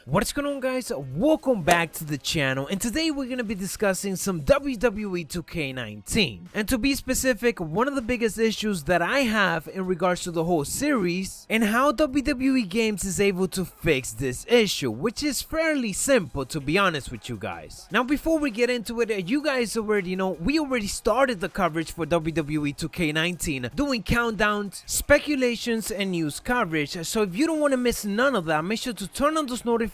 What's going on, guys? Welcome back to the channel, and today we're going to be discussing some WWE 2K19. And to be specific, one of the biggest issues that I have in regards to the whole series and how WWE Games is able to fix this issue, which is fairly simple, to be honest with you guys. Now, before we get into it, you guys already know we already started the coverage for WWE 2K19, doing countdowns, speculations, and news coverage. So if you don't want to miss none of that, make sure to turn on those notifications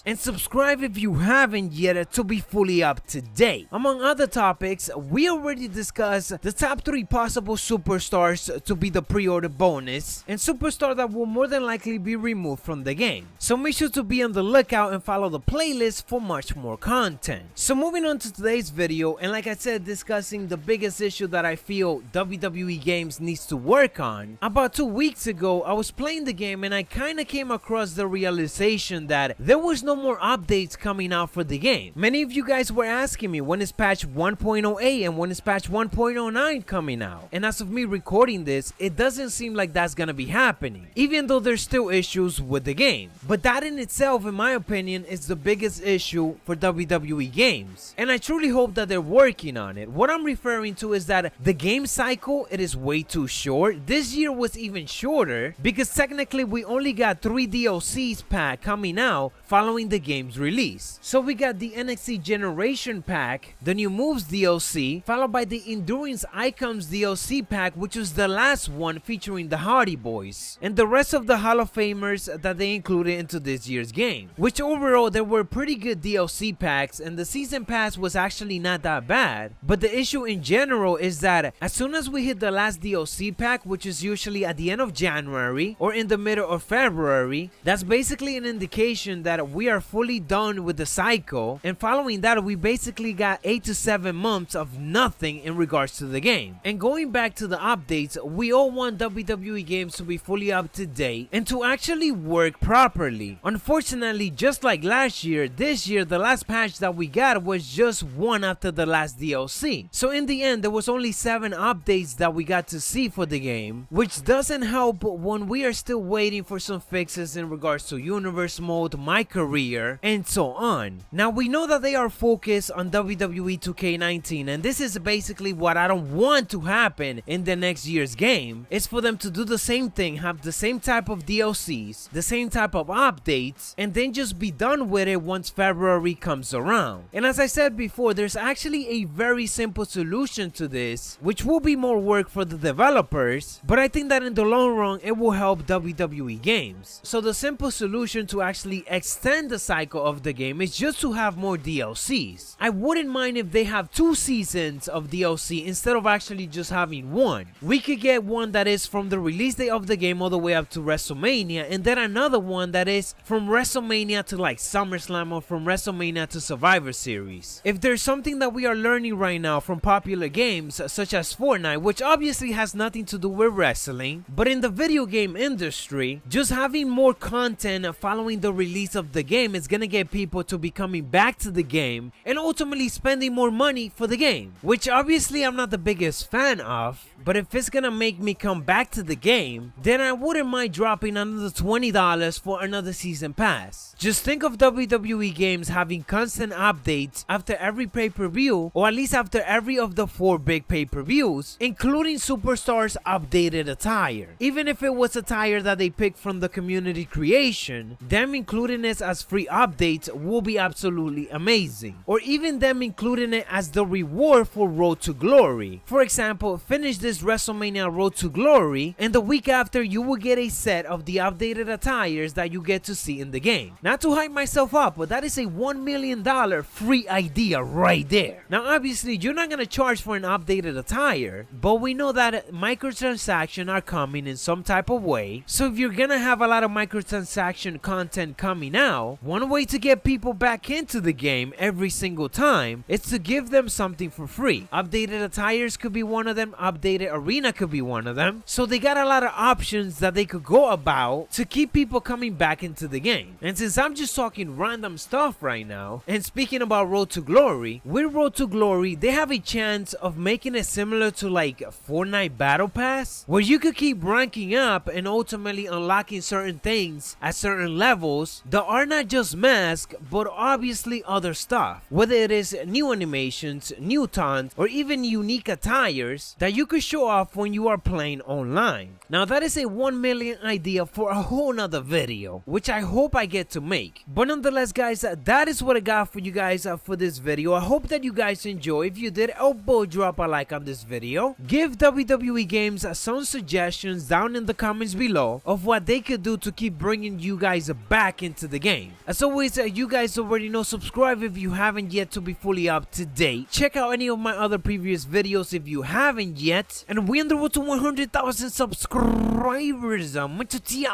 and subscribe if you haven't yet to be fully up to date. Among other topics, we already discussed the top 3 possible superstars to be the pre-order bonus and superstar that will more than likely be removed from the game. So make sure to be on the lookout and follow the playlist for much more content. So moving on to today's video, and like I said, discussing the biggest issue that I feel WWE Games needs to work on. About 2 weeks ago, I was playing the game and I kinda came across the realization that there was no more updates coming out for the game. Many of you guys were asking me when is patch 1.08 and when is patch 1.09 coming out, and as of me recording this, it doesn't seem like that's gonna be happening, even though there's still issues with the game. But that in itself, in my opinion, is the biggest issue for WWE Games, and I truly hope that they're working on it. What I'm referring to is that the game cycle, it is way too short. This year was even shorter because technically we only got 3 DLCs pack coming out following the game's release. So we got the NXT Generation pack, the New Moves DLC, followed by the Endurance Icons DLC pack, which was the last one featuring the Hardy Boys, and the rest of the Hall of Famers that they included into this year's game, which overall there were pretty good DLC packs, and the season pass was actually not that bad. But the issue in general is that as soon as we hit the last DLC pack, which is usually at the end of January or in the middle of February, that's basically an indication that we are fully done with the cycle, and following that we basically got 8 to 7 months of nothing in regards to the game. And going back to the updates, we all want WWE Games to be fully up to date and to actually work properly. Unfortunately, just like last year, this year the last patch that we got was just one after the last DLC. So in the end, there was only 7 updates that we got to see for the game, which doesn't help when we are still waiting for some fixes in regards to universe mode, my career, and so on. Now we know that they are focused on WWE 2K19, and this is basically what I don't want to happen in the next year's game, is for them to do the same thing, have the same type of DLCs, the same type of updates, and then just be done with it once February comes around. And as I said before, there's actually a very simple solution to this, which will be more work for the developers, but I think that in the long run it will help WWE Games. So the simple solution to actually extend the cycle of the game is just to have more DLCs. I wouldn't mind if they have 2 seasons of DLC instead of actually just having 1. We could get one that is from the release date of the game all the way up to WrestleMania, and then another one that is from WrestleMania to like SummerSlam, or from WrestleMania to Survivor Series. If there's something that we are learning right now from popular games such as Fortnite, which obviously has nothing to do with wrestling, but in the video game industry, just having more content following the release of the game is gonna get people to be coming back to the game and ultimately spending more money for the game, which obviously I'm not the biggest fan of. But if it's gonna make me come back to the game, then I wouldn't mind dropping another $20 for another season pass. Just think of WWE Games having constant updates after every pay-per-view, or at least after every of the 4 big pay-per-views, including superstars' updated attire. Even if it was attire that they picked from the community creation, them including it as free updates will be absolutely amazing. Or even them including it as the reward for Road to Glory. For example, finish this WrestleMania Road to Glory, and the week after you will get a set of the updated attires that you get to see in the game. Not to hype myself up, but that is a $1 million free idea right there. Now obviously you're not gonna charge for an updated attire, but we know that microtransactions are coming in some type of way. So if you're gonna have a lot of microtransaction content coming out, one way to get people back into the game every single time is to give them something for free. Updated attires could be one of them, updated arena could be one of them. So they got a lot of options that they could go about to keep people coming back into the game. And since I'm just talking random stuff right now, and speaking about Road to Glory, with Road to Glory they have a chance of making it similar to like Fortnite Battle Pass, where you could keep ranking up and ultimately unlocking certain things at certain levels those that are not just masks, but obviously other stuff, whether it is new animations, new taunts, or even unique attires that you could show off when you are playing online. Now that is a 1 million idea for a whole nother video, which I hope I get to make. But nonetheless guys, that is what I got for you guys for this video. I hope that you guys enjoy. If you did, elbow drop a like on this video. Give WWE Games some suggestions down in the comments below of what they could do to keep bringing you guys back into the game. As always, you guys already know, subscribe if you haven't yet to be fully up to date. Check out any of my other previous videos if you haven't yet. And we on the road to 100,000 subscribers. Macho T,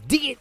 dig it.